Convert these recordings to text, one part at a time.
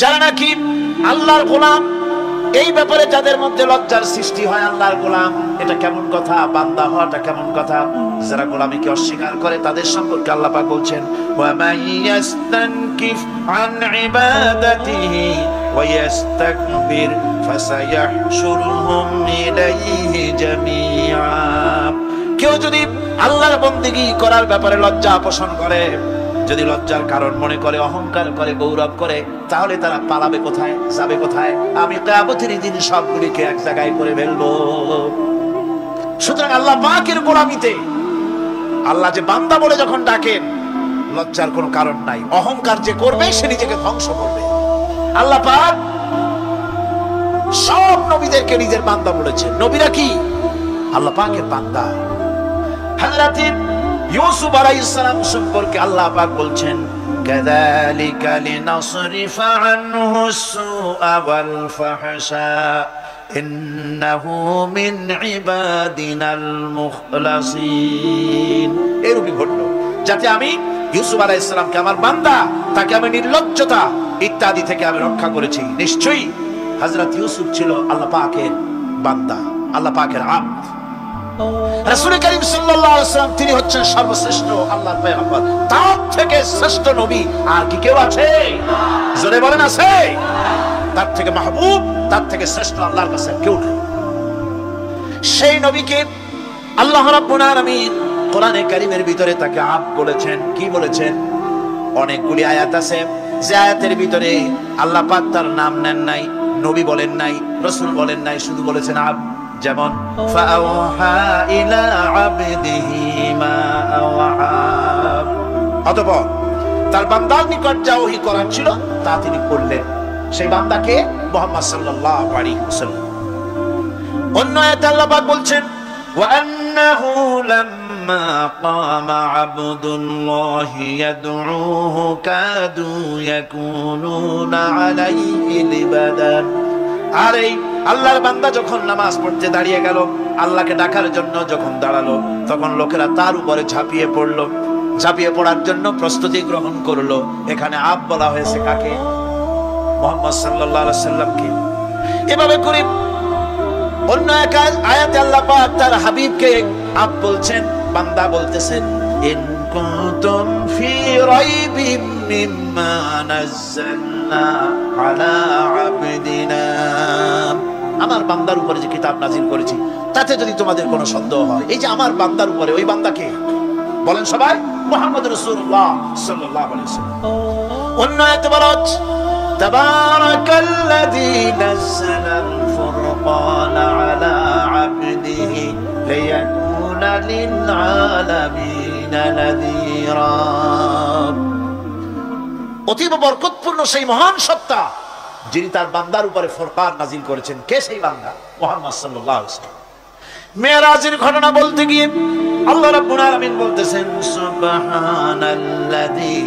যারা নাকি আল্লাহর গোলাম, এই ব্যাপারে যাদের মধ্যে লজ্জার সৃষ্টি হয়, আল্লাহর গোলাম এটা কেমন কথা, বান্দা হওয়াটা কেমন কথা, যারা গোলামীকে অস্বীকার করে তাদের সম্পর্কে আল্লাহ পাক বলছেন ওয়া মাইয়াস্তানকিফ আন ইবাদাতিহি ওয়া ইস্তাকবির ফাসায়াহশুরুহুম ইলাইহি জামিআ। কেউ যদি আল্লাহর বন্দেগী করার ব্যাপারে লজ্জা পোষণ করে, যদি লজ্জার কারণ মনে করে, অহংকার করে, গৌরব করে, তাহলে তারা পালাবে কোথায়, যাবে কোথায়? আমি কিয়ামতের দিন সবগুলিকে এক জায়গায় করে ফেলবো। সুতরাং আল্লাহ পাকের গোলামিতে আল্লাহ যে বান্দা বলে যখন ডাকেন, লজ্জার কোনো কারণ নাই। অহংকার যে করবে সে নিজেকে ধ্বংস করবে। আল্লাহ পাক সব নবীদেরকে নিজের বান্দা বলেছেন। নবীরা কি আল্লাহ পাকের বান্দা। হযরত ইউসুফ আলাইহিস সালাম সম্পর্কে আল্লাহ পাক বলছেন কাযালিকা লিনাসরিফা আনহু সুআ ওয়াল ফাহশা ইন্নাহু মিন ইবাদিনাল মুখলাসিন। এরূপই ঘটলো যাতে আমি ইউসুফ আলাইহিস সালামকে, আমার বান্দা, তাকে আমি নির্লজ্জতা ইত্যাদি থেকে আমি রক্ষা করেছি। নিশ্চয়ই হযরত ইউসুফ ছিল আল্লাহ পাকের বান্দা, আল্লাহ পাকের আব্দ। রাসূল করিম সাল্লাল্লাহু আলাইহি ওয়াসাল্লাম তিনি হচ্ছেন সর্বশ্রেষ্ঠ আল্লাহর পয়গম্বর। তার থেকে শ্রেষ্ঠ নবী আর কি কেউ আছে? জোরে বলেন আছে? তার থেকে মাহবুব, তার থেকে শ্রেষ্ঠ আল্লাহর কাছে কেউ নেই। সেই নবীকে আল্লাহ রাব্বুল আলামিন কোরআনে কারীমের ভিতরে তাকে আব্দ বলেছেন। কি বলেছেন? অনেকগুলি আয়াত আছে যে আয়াতের ভিতরে আল্লাহ পাক তার নাম নেন নাই, নবী বলেন নাই, রাসূল বলেন নাই, শুধু বলেছেন আব্দ। যেমন ফাআওহা ইলা আবদিহি মা আওহা, অতঃপর তার বান্দার নিকট যা ওহী করার ছিল তা তিনি করলেন। সেই বান্দাকে মুহাম্মদ সাল্লাল্লাহু আলাইহি ওয়াসাল্লাম। অন্য আয়াতে আল্লাহ পাক বলছেন ওয়া আন্নাহু লাম্মা কামা আবদুল্লাহি ইয়াদউহু কাদু ইয়াকুনুনা আলাইহি লিবাদান। আর এই আল্লাহর বান্দা যখন নামাজ পড়তে দাঁড়িয়ে গেল, আল্লাহকে ডাকার জন্য যখন দাঁড়ালো, তখন লোকেরা তার উপরে ঝাঁপিয়ে পড়লো। ঝাঁপিয়ে পড়ার জন্য প্রস্তুতি গ্রহণ করলো। এখানে আব বলা হয়েছে কাকে? মুহাম্মদ সাল্লাল্লাহু আলাইহি সাল্লামকে। এভাবে করে অন্য এক আয়াতে আল্লাহ পাক তার হাবিবকে আব বলছেন, বান্দা বলতেছেন ইন কুনতুম ফি রাইবিম মিম্মা নাযালনা আলা আবদিনা। আমার বান্দার উপরে যে কিতাব নাজিল করেছি তাতে যদি তোমাদের কোনো সন্দেহ হয়, এই যে আমার বান্দার উপরে, ওই বান্দাকে বলেন সবাই মুহাম্মদ রাসূলুল্লাহ সাল্লাল্লাহু আলাইহি ওয়াসাল্লাম। অন্য আয়াতে বলা হচ্ছে তাবারাকাল্লাযী নাযালাল ফুরকানা আলা আবদিহি লিয়াকুনা লিল আলামিনা নাযীরা। অতীব বরকতপূর্ণ সেই মহান সত্তা যিনি তার বান্দার উপরে ফুরকান নাজিল করেছেন। কে সেই বান্দা? মুহাম্মদ সাল্লাল্লাহু আলাইহি ওয়াসাল্লাম। মেরাজের ঘটনা বলতে গিয়ে আল্লাহ রাব্বুল আলামিন বলতেছেন সুবহানাল্লাযী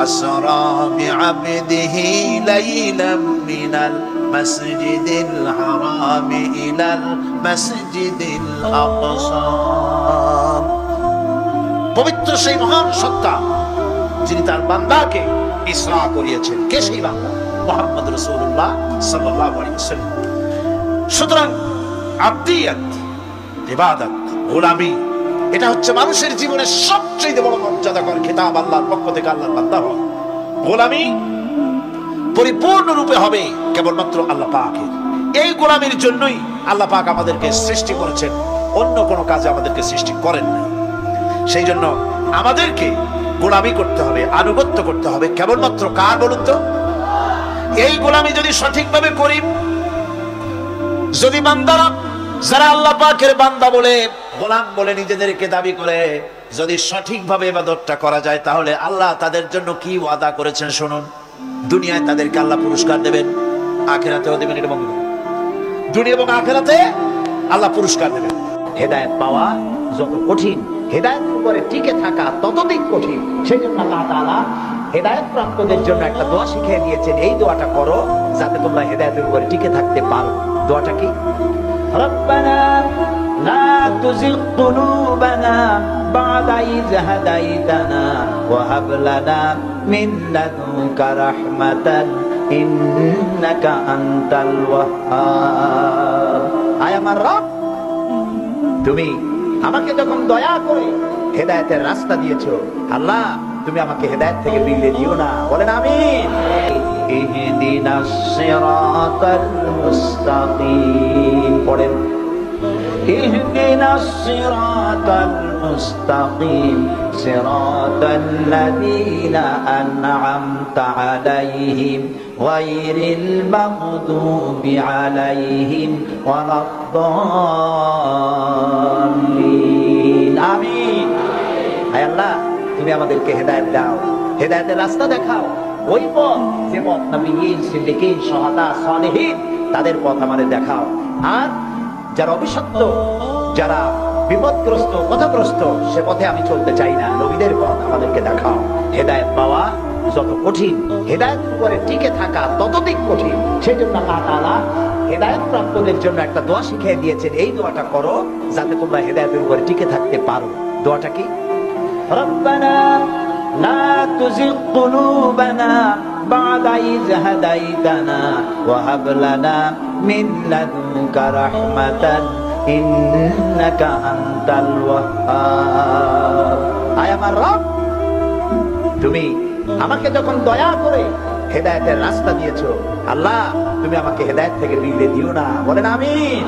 আসরা বিআবদিহি লাইলাম মিনাল মাসজিদিল হারামি ইলাল মাসজিদিল আকসা। পবিত্র সেই মহান সত্তা যিনি তার বান্দাকে ইসরা করিয়েছেন। কে সেই বান্দা? মুহাম্মদ রাসূলুল্লাহ সাল্লাল্লাহু আলাইহি ওয়াসাল্লাম। সুতরাং আবদিয়াত, ইবাদত, গোলামি, এটা হচ্ছে মানুষের জীবনের সবচেয়ে বড় মর্যাদাকর খেতাব আল্লাহর পক্ষ থেকে। আল্লাহর বান্দা হওয়া, গোলামি পরিপূর্ণ রূপে হবে কেবলমাত্র আল্লাহ পাকের। এই গোলামির জন্যই আল্লাহ পাক আমাদেরকে সৃষ্টি করেছেন, অন্য কোনো কাজে আমাদেরকে সৃষ্টি করেন না। সেই জন্য আমাদেরকে গোলামি করতে হবে, আনুগত্য করতে হবে কেবলমাত্র কার বলুন তো? এই গোলামি যদি সঠিকভাবে করি, যদি বান্দারা যারা আল্লাহ পাকের বান্দা বলে, গোলাম বলে নিজেদেরকে দাবি করে, যদি সঠিকভাবে ইবাদতটা করা যায়, তাহলে আল্লাহ তাদের জন্য কি ওয়াদা করেছেন শুনুন। দুনিয়ায় তাদেরকে আল্লাহ পুরস্কার দেবেন, আখিরাতেও দেবেন। এটা বলুন, দুনিয়া এবং আখিরাতে আল্লাহ পুরস্কার দেবেন। হেদায়েত পাওয়া যত কঠিন, হেদায়েতের উপরে টিকে থাকা ততদিন কঠিন। সেই জন্য আল্লাহ তাআলা হেদায়েত প্রাপ্তদের জন্য একটা দোয়া শিখিয়ে দিয়েছেন। এই দোয়াটা করো যাতে তোমরা হেদায়েতের উপরে টিকে থাকতে পারো। দোয়াটা কি? রব্বানা লা তুযিগ কুলুবানা বা'দা ইয হাদাইতানা ওয়া হাব লানা মিন লাদুনকা রাহমাতান ইন্নাকা আনতাল ওয়াহ্হাব। আয় আমার রব, তুমি আমাকে যখন দয়া করে হেদায়েতের রাস্তা দিয়েছো, আল্লাহ তুমি আমাকে হেদায়েত থেকে বিগড়ে দিও না। বলেন আমিন। ইহদিনাস সিরাতাল মুস্তাকিম। পড়েন ইহদিনাস সিরাতাল মুস্তাকিম সিরাতাল্লাযীনা আন'আমতা আলাইহিম গায়রিল মাগদুবি আলাইহিম ওয়ালাদ-দাল্লিন। আমিন। হে আল্লাহ, তুমি আমাদেরকে হেদায়েত দাও, হেদায়েতের রাস্তা দেখাও, ওই পথ যে পথ নবীয়িন, সিদ্দিকীন, শুহাদা, সালেহীন তাদের পথ আমাদের দেখাও। আর যারা অভিশপ্ত, যারা বিপদগ্রস্ত, পথগ্রস্ত, সে পথে আমি চলতে চাই না। নবীদের পথ আমাদেরকে দেখাও। হেদায়েত পাওয়া যত কঠিন, হেদায়েতের উপরে টিকে থাকা ততোধিক কঠিন। সেই জন্য আল্লাহ তাআলা হেদায়েত প্রাপ্তদের জন্য একটা দোয়া শিখিয়ে দিয়েছেন, এই দোয়াটা করো যাতে তোমরা হেদায়েতের উপরে টিকে থাকতে পারো। দোয়াটা কি? রব্বানা লা তুযিগ কুলুবানা বা'দা ইয হাদাইতানা ওয়া হাব লানা মিন লাদুনকা রাহমাতান ইন্নাকা আনতাল ওয়াহ্হাব। আয় আমার রব, তুমি আমাকে যখন দয়া করে হেদায়েতের রাস্তা দিয়েছো, আল্লাহ তুমি আমাকে হেদায়েত থেকে বিগড়ে দিও না। বলেন আমিন।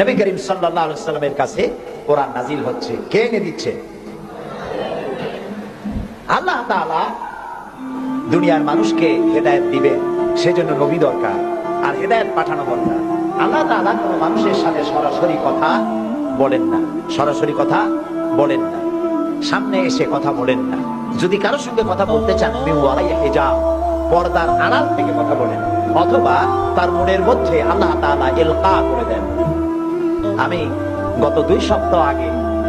নবী করিম সাল্লাল্লাহু আলাইহি ওয়াসাল্লামের কাছে কোরআন নাজিল হচ্ছে। কে এনে দিচ্ছে? আল্লাহ তাআলা দুনিয়ার মানুষকে হেদায়েত দিবেন, সেজন্য নবী দরকার আর হেদায়েত পাঠানো দরকার। আল্লাহ তাআলা কোনো মানুষের সাথে সরাসরি কথা বলেন না, সরাসরি কথা বলেন না, সামনে এসে কথা বলেন না। যদি কারোর সঙ্গে কথা বলতে চান, মিন ওয়ারাই হিজাব, পর্দার আড়াল থেকে কথা বলেন, অথবা তার মনের মধ্যে আল্লাহ তাআলা ইলকা করে দেন। আমি গত 2 সপ্তাহ আগে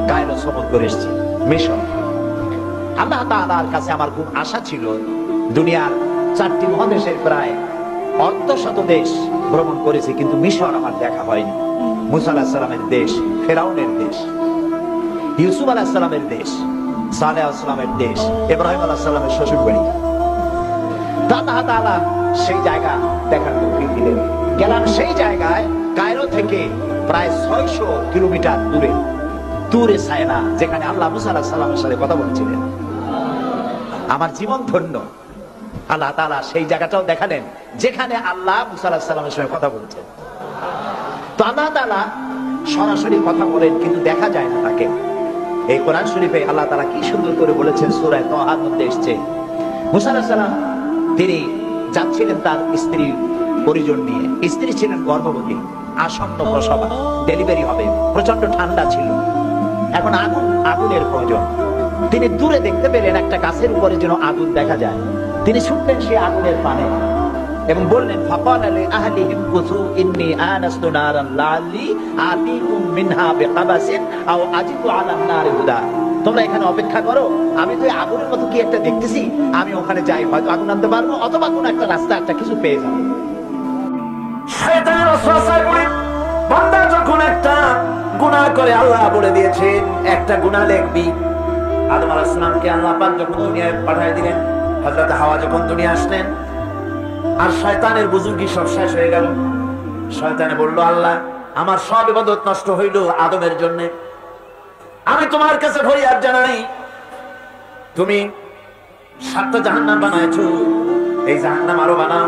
কায়রো সফর করে এসেছি, মিশর। আল্লাহ তাআলার কাছে আমার খুব আশা ছিল। দুনিয়ার 4টি মহাদেশের প্রায় অর্ধশত দেশ ভ্রমণ করেছি, কিন্তু মিশর আমার দেখা হয়নি। মুসা আলাইহিস সালামের দেশ, ফেরাউনের দেশ, ইউসুফ আলাইহিস সালামের দেশ, সালেহ আলাইহিস সালামের দেশ, ইব্রাহিম আলাইহিস সালামের শ্বশুর বাড়ি। আল্লাহ তাআলা সেই জায়গা দেখার তৌফিক দিলেন। গেলাম সেই জায়গায়, কায়রো থেকে প্রায় 600 কিলোমিটার দূরে, তুরে সায়না, যেখানে আল্লাহ মুসা আলাইহিস সালামের সাথে কথা বলছিলেন। আমার জীবন ধন্য। আল্লাহ তাআলা সেই জায়গাটাও দেখালেন যেখানে আল্লাহ মুসা আলাইহিস সালামের সঙ্গে কথা বলছেন। তো আল্লাহ তাআলা সরাসরি কথা বলেন, কিন্তু দেখা যায় না তাকে। এই কোরআন শরীফে আল্লাহ তাআলা কি সুন্দর করে বলেছেন, সূরা তাহার মধ্যে এসেছে, মুসা আলাইহিস সালাম তিনি যাচ্ছিলেন তার স্ত্রী পরিজন নিয়ে। স্ত্রী ছিলেন গর্ভবতী, আসন্ন প্রসব, ডেলিভারি হবে, প্রচন্ড ঠান্ডা ছিল, এখন আগুনের প্রয়োজন। তিনি দূরে দেখতে পেলেন একটা গাছের উপরে যেন আগুন দেখা যায়। তিনি ছুটলেন সেই আগুনের পানে এবং বললেন, ফাকালা লি আহলিহিম কুসু ইন্নী আনাস্তু নারান লাআল্লি আতিকুম মিনহা বিকাবাসিন আও আজিদু আলান নারি হুদা। তোমরা এখানে অপেক্ষা করো, আমি তো আগুনের মতো কি একটা দেখতেছি, আমি ওখানে যাই, হয়তো আগুন আনতে পারবো, অথবা কোন একটা রাস্তা, একটা কিছু পেয়ে যাবো। শয়তানের ওয়াসওয়াসায় পড়ে বান্দা যখন একটা গুনাহ করে, আল্লাহ বলে দিয়েছেন একটা গুনাহ লিখবি। আদম আলাইহিস সালামকে আল্লাহ পাক যখন দুনিয়ায় পাঠিয়ে দিলেন, হযরত হাওয়া যখন দুনিয়া আসলেন, আর শয়তানের বুজুর্গি সব শেষ হয়ে গেল। শয়তানে বলল, আল্লাহ আমার সব ইবাদত নষ্ট হইল আদমের জন্য, আমি তোমার কাছে ফরিয়াদ জানাই, তুমি 7টা জাহান্নাম বানাইছো, এই জাহান্নাম আরো বানাও।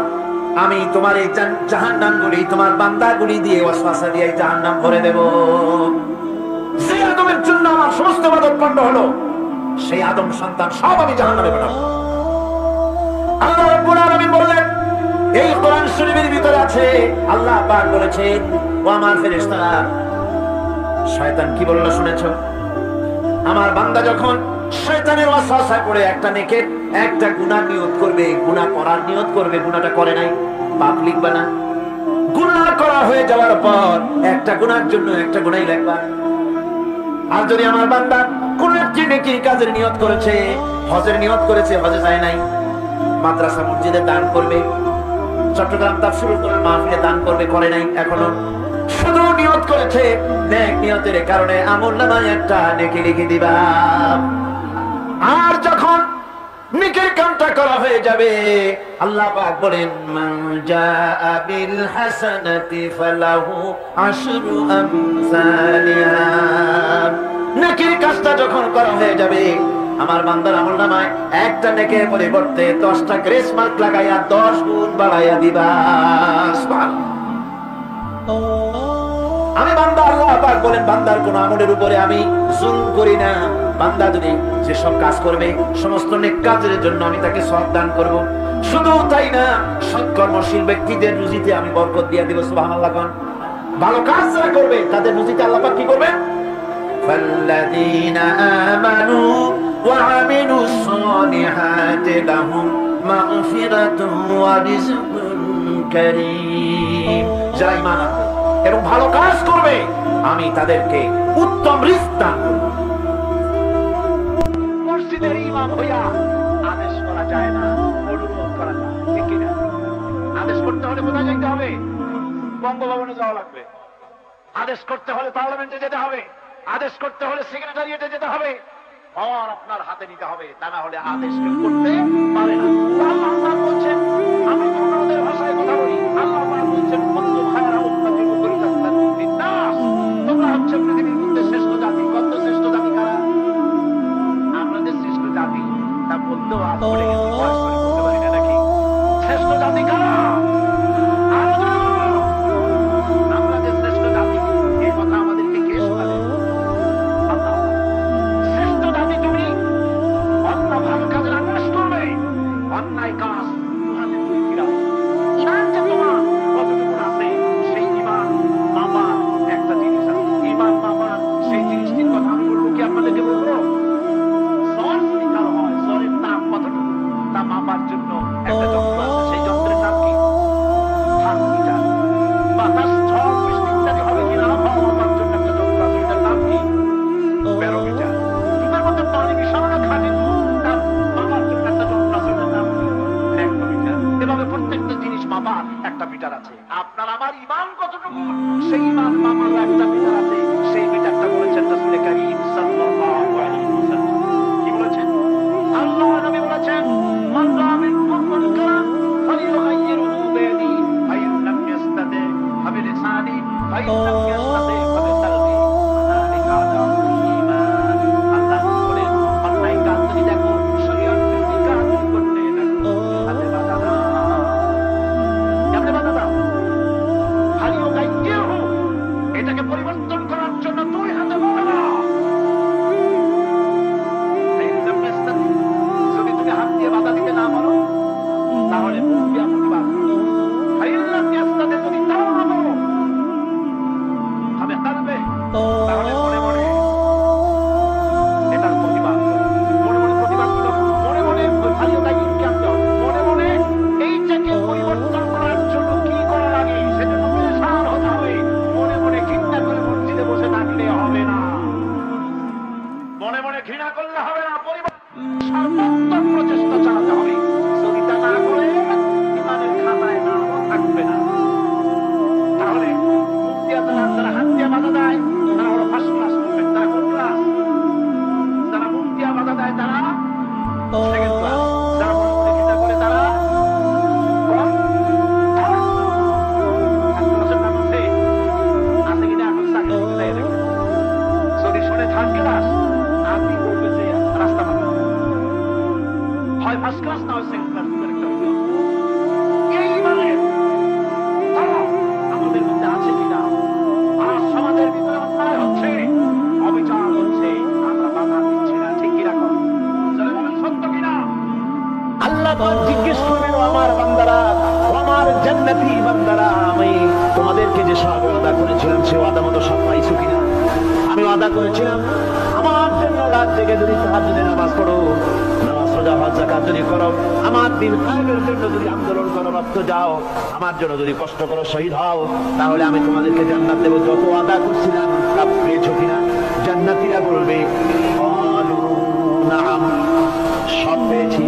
আমি তোমার এই জাহান্নামগুলি তোমার বান্দাগুলি দিয়ে ওয়াসওয়াসা দিয়ে জাহান্নাম ভরে দেব। সেই আদমের জন্য আমার সমস্ত ইবাদত পণ্ড হলো, সেই আদম সন্তান সব আমি জাহান্নামে পাঠাবো। আল্লাহ রাব্বুল আলামিন বললেন, এই কোরআন শরীফের ভিতরে আছে, আল্লাহ পাক বলেছেন, ও আমার ফেরেশতারা, শয়তান কি বলল শুনেছো? আমার বান্দা যখন শয়তানের ওয়াসওয়াসায় পড়ে একটা নেকের একটা গুনাহ নিয়ত করবে, গুনাহ করার নিয়ত করবে, গুনাহটা করে নাই, পাপ লিখবা না। গুনাহ করা হয়ে যাওয়ার পর একটা গুনাহের জন্য একটা গুনাহই লিখবা। আর যদি আমার বান্দা কোন একটি নেকির কাজের নিয়ত করেছে, হজের নিয়ত করেছে, হজে যায় নাই, মাদ্রাসা মসজিদে দান করবে, চট্টগ্রাম তাফসীরুল কোরআন মাহফিলে দান করবে, করে নাই এখনো, শুধু নিয়ত করেছে, নেক নিয়তের কারণে আমলনামায় একটা নেকি লিখে দিবা। আর যখন নেকের কামটা করা হয়ে যাবে। আল্লাহ পাক বলেন মান জাআ বিল হাসানাতি ফালাহু আশরু আমসালিহা। নেকের কাজটা যখন করা হয়ে যাবে, আমার বান্দার আমলনামায় একটা নেকের পরিবর্তে 10টা গ্রেস মার্ক লাগাইয়া 10 গুণ বাড়াইয়া দিবা। আমি বান্দা, আল্লাহ পাক বলেন বান্দার কোন আমলের উপরে আমি জুলুম করি না। বান্দা যদি যেসব কাজ করবে সমস্ত নেক কাজের জন্য আমি তাকে সওয়াব দান করব। শুধু তাই না, সৎকর্মশীল ব্যক্তিদের রুজিতে আমি বরকত দিয়ে দেব। সুবহানাল্লাহ। কোন ভালো কাজ যারা করবে তাদের রুজিতে আল্লাহ পাক কি করবে? ফাল্লাযীনা আমানু ওয়া আমিলুস সালিহাতি লাহুম মাগফিরাতুন ওয়া রিজকুন কারীম। যারা ঈমান আনবে এবং ভালো কাজ করবে আমি তাদেরকে উত্তম রিজক দান করব। মসজিদের ইমাম হইয়া আদেশ করা যায় না, অনুরোধ করা যায়, ঠিক কি না? আদেশ করতে হলে কোথায় যেতে হবে? বঙ্গভবনে যাওয়া লাগবে। আদেশ করতে হলে পার্লামেন্টে যেতে হবে। আদেশ করতে হলে সেক্রেটারিয়েটে যেতে হবে। আর আপনার হাতে নিতে হবে, তা না হলে আদেশ কেউ করতে পারে না। আল্লাহ পাক বলছেন, আমি তোমাদের ভাষায় কথা বলি, আল্লাহ পাক বলছেন কুনতুম খায়রা উম্মাতিন উখরিজাত লিন-নাস, তোমরা হচ্ছে পৃথিবীর মধ্যে শ্রেষ্ঠ জাতি। কত শ্রেষ্ঠ জাতি কারা? আমরা যে শ্রেষ্ঠ জাতি তা বলতেও আজ পড়ে গেছি, বয়স করে বলতে পারি না নাকি? শ্রেষ্ঠ জাতি কারা? আমরা যে শ্রেষ্ঠ জাতি, এই কথা আমাদেরকে কে শোনাবে? আল্লাহ। শ্রেষ্ঠ জাতি তুমি অন্য ভালো কাজের আদেশ করবে, অন্যায় কাজ তোমাদের থেকে ফিরাবে। ঈমান যে তোমার কতটুকু আছে সেই ঈমান মাপার একটা জিনিস আছে। ঈমান মাপার সেই জিনিসটির কথা আমি বলবো কি আপনাদেরকে বলবো? জ্বর যদি কারো হয়, জ্বরের তাপ কতটুকু তা মাপার জন্য একটা যন্ত্র আছে। সেই যন্ত্রের নাম কি? থার্মোমিটার। বাতাস, ঝড়, বৃষ্টি ইত্যাদি হবে কিনা মাপার জন্য একটা যন্ত্র আছে, এটার নাম কি? ব্যারোমিটার। তোমার মধ্যে পানি মিশানো না খাঁটি তার মাপার জন্য একটা যন্ত্র আছে, এটার নাম কি? ম্যাগনোমিটার। এভাবে প্রত্যেকটা জিনিস মাপার একটা মিটার আছে। আপনার আমার ঈমান কতটুকু সেই ঈমান মাপার একটা মিটার আছে। সেই মিটারটা বলেছেন রাসূল কারীম সাল্লাল্লাহু আলাইহি ওয়াসাল্লাম। কি বলেছেন? আল্লাহ নবী বলেছেন মান রাআ মিনকুম মুনকারান ফালিয়ুগাইয়িরহু বিয়াদিহি ফাইন লাম ইয়াস্তাতি ফাবিলিসানিহি ফাইন লাম ইয়াস্তাতি ফাবিকলবিহি যালিকা আদাফুল ঈমান। আল্লাহ বলেন অন্যায় কাজ যদি দেখো, শরীয়ত বিরোধী কাজ করতে দেখো, হাতে বাধা দাও। কেমনে বাধা দাও? ফালিয়ুগাইয়িরহু, এটাকে পরিবর্তন করার জন্য দুই হাতে বাধা দাও। যদি তুমি হাত দিয়ে বাধা দিতে না পারো তাহলে মুখ দিয়ে প্রতিবাদ করো। যদি তাও না পারো হবে তাহলে মনে মনে এটার প্রতিবাদ করো। মনে মনে প্রতিবাদ করো, মনে মনে ভালো লাগে আনতে হবে। মনে মনে এইটাকে পরিবর্তন করার জন্য কি করা লাগে সেজন্য পেরেশান হতে হবে। মনে মনে ঘৃণা করে মসজিদে বসে থাকলে হবে না। মনে মনে ঘৃণা করলে হবে না। সর্বোত্তম প্রচেষ্টা চালাতে হবে। যদি তা না করে ঈমানের খাতায় নাম থাকবে না। তাহলে মুখ দিয়ে যারা হাত দিয়ে বাধা দেয় তারা হলো ফার্স্ট ক্লাস স্টুডেন্ট। তারা কোন ক্লাস? যারা মুখ দিয়ে বাধা দেয় তারা সেকেন্ড ক্লাস। যারা মনে মনে ঘৃণা করে তারা ক্লাসের নাম আছে কিনা এখন চাকরি দেয় নাকি? যদি শোনে থার্ড ক্লাস আপনি বলবে যে রাস্তা পাবে হয় ফার্স্ট ক্লাস না হয় সেকেন্ড ক্লাস। এই মানে আমাদের মধ্যে আছে কিনা? আর সমাজের ভিতরে অন্যায় হচ্ছে, অবিচার হচ্ছে, আমরা বাধা দিচ্ছি না, ঠিক কিরকম? সত্য কিনা? আল্লাহ জিজ্ঞেস করবেন আমার বান্দারা, আমার জান্নাতি বান্দারা, আমি তোমাদেরকে যে সব ওয়াদা করেছিলাম সে ওয়াদা মতো সব পাইছো কিনা? আমি ওয়াদা করেছিলাম আমার জন্য রাত জেগে যদি তাহাজ্জুদের নামাজ পড়ো, নামাজ রোজা হজ যাকাত যদি করো, আমার দিন কায়েমের জন্য যদি আন্দোলন করো, রক্ত যাও, আমার জন্য যদি কষ্ট করো, শহীদ হও, তাহলে আমি তোমাদেরকে জান্নাত দেব। যত ওয়াদা করছিলাম তা পেয়েছো কিনা? জান্নাতীরা বলবে ক্বালু নাআম, সব পেয়েছি,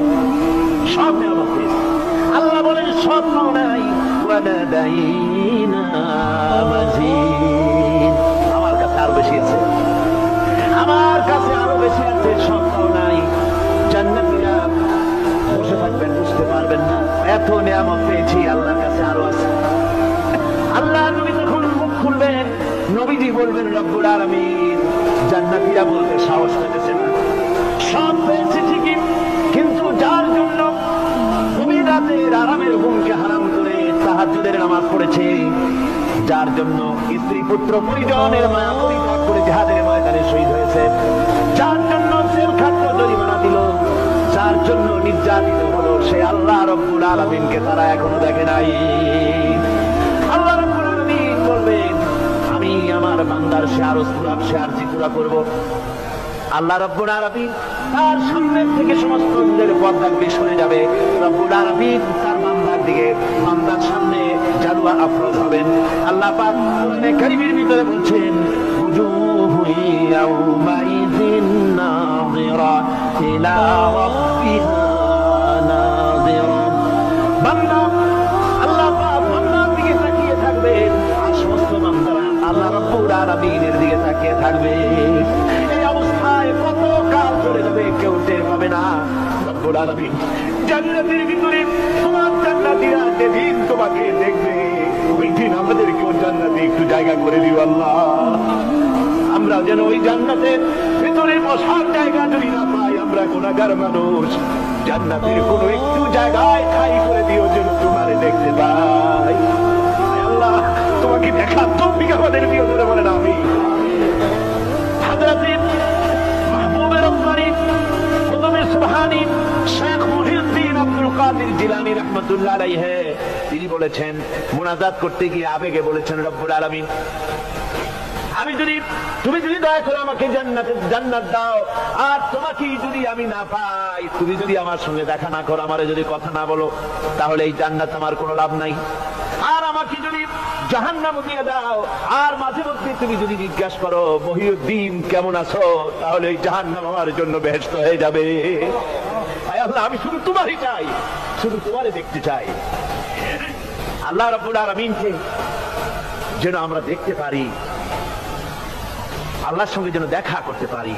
সব নিয়ামত পেয়েছি। আল্লাহ বলেন সব পাও নাই, ওয়ালাদাইনা মাজিদ, আমার কাছে আরো বেশি আছে, আমার কাছে আরো বেশি আছে, সব পাও নাই। জান্নাতীরা এত নিয়ামত পেয়েছি, আল্লাহর কাছে আরো আছে। আল্লাহ নবী তখন মুখ খুলবেন, নবীজি বলবেন রব্বুল আলামিন, জান্নাতীরা বলতে সাহস পেতেছে না, সব পেয়েছে ঠিকই, কিন্তু যার জন্য গভীর রাতের আরামের ঘুমকে হারাম করে তাহাজ্জুদের নামাজ পড়েছে, যার জন্য স্ত্রী পুত্র পরিজনের মায়া পরিত্যাগ করে জিহাদের ময়দানে শহীদ হয়েছে, যার জন্য জেল খাটল, জরিমানা দিল, যার জন্য নির্যাতিত হলো, সে আল্লাহ রব্বুল আলামিনকে তারা এখনো দেখে নাই। আল্লাহ রব্বুল আলামিন বলবেন, আমি আমার বান্দার শেয়ারস পুরাপ শেয়ার জিতুরা করব। আল্লাহ রব্বুল আলামিন তার সামনে থেকে সমস্ত অন্যের পর্দাগুলি সরে যাবে। রব্বুল আলামিন তার বান্দার দিকে, বান্দার সামনে জালওয়া আফরোজ হবেন। আল্লাহ পাক কোরআনে কারীমের ভিতরে বলছেন, উজুহু ইয়াউমাইযিন নাযিরা ইলা রাব্বিহা নাযিরা। বান্দা আল্লাহ পাক বান্দার দিকে তাকিয়ে থাকবেন, আর সমস্ত বান্দারা আল্লাহ রব্বুল আলামিনের দিকে তাকিয়ে থাকবে। এই অবস্থায় কত কাল চলে যাবে কেউ টের পাবে না। রব্বুল আলামিন জান্নাতের ভিতরে তোমার জান্নাতীরা যেদিন তোমাকে দেখবে, ওই দিন আমাদেরকেও জান্নাতে একটু জায়গা করে দিও আল্লাহ। আমরা যেন ওই জান্নাতের ভিতরে বসার জায়গা যদি না পাই, আমরা গুনাহগার মানুষ, জান্নাতের কোনো একটু জায়গায় ঠাঁই করে দিও যেন তোমারে দেখতে পাই। আল্লাহ তোমাকে দেখা তৌফিক আমাদের দিও, ধরে বলেন আমি। হযরত মাহবুব রব্বানী কুতুবে সুবহানী শেখ মুহিউদ্দিন আব্দুল কাদের জিলানী রাহমাতুল্লাহ আলাইহি তিনি বলেছেন, মুনাজাত করতে গিয়ে আবেগে বলেছেন, রব্বুল আলামিন, তুমি যদি দয়া করে আমাকে জান্নাত দাও, আর তোমাকে যদি আমি না পাই, তুমি যদি আমার সঙ্গে দেখা না করো, আমারে যদি কথা না বলো, তাহলে এই জান্নাত আমার কোনো লাভ নাই। আর আমাকে যদি জাহান্নাম দিয়ে দাও, আর মাঝে মধ্যে তুমি যদি জিজ্ঞাসা করো মহিউদ্দিন কেমন আছো, তাহলে এই জাহান্নাম আমার জন্য বেহেশত হয়ে যাবে। আল্লাহ আমি শুধু তোমারই চাই, শুধু তোমারে দেখতে চাই। আল্লাহ রাব্বুল আলামিনকে যেন আমরা দেখতে পারি, আল্লাহর সঙ্গে যেন দেখা করতে পারি।